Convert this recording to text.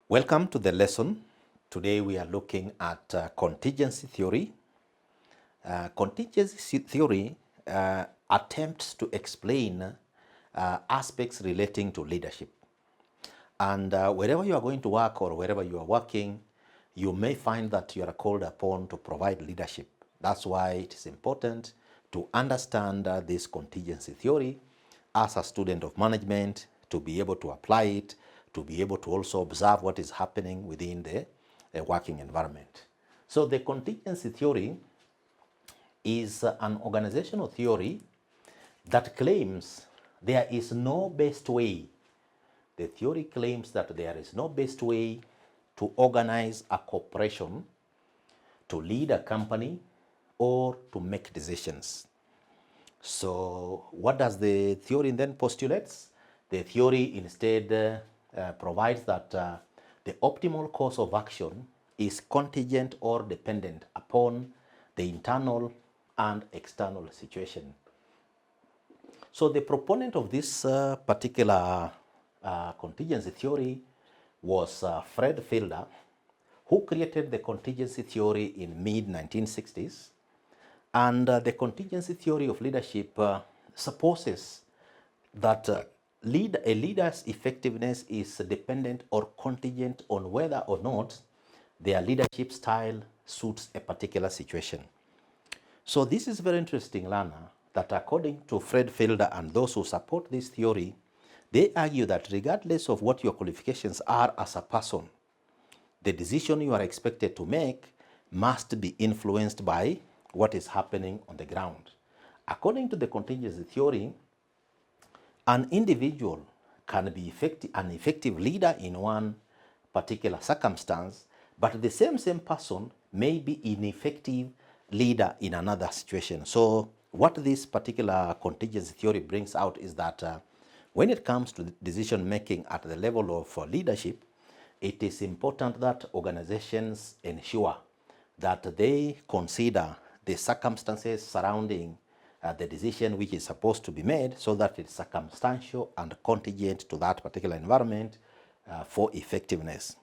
Welcome to the lesson. Today we are looking at contingency theory. Contingency theory attempts to explain aspects relating to leadership. And wherever you are going to work or wherever you are working, you may find that you are called upon to provide leadership. That's why it is important to understand this contingency theory as a student of management, to be able to apply it, to be able to also observe what is happening within the working environment. So the contingency theory is an organizational theory that claims there is no best way. The theory claims that there is no best way to organize a corporation, to lead a company, or to make decisions. So what does the theory then postulates? The theory instead provides that the optimal course of action is contingent or dependent upon the internal and external situation. So the proponent of this particular contingency theory was Fred Fielder, who created the contingency theory in mid-1960s. And the contingency theory of leadership supposes that a leader's effectiveness is dependent or contingent on whether or not their leadership style suits a particular situation. So this is very interesting, Lana, that according to Fred Fielder and those who support this theory, they argue that regardless of what your qualifications are as a person, the decision you are expected to make must be influenced by what is happening on the ground. According to the contingency theory, an individual can be an effective leader in one particular circumstance, but the same person may be ineffective leader in another situation. So what this particular contingency theory brings out is that when it comes to decision making at the level of leadership, it is important that organizations ensure that they consider the circumstances surrounding the decision which is supposed to be made, so that it's circumstantial and contingent to that particular environment for effectiveness.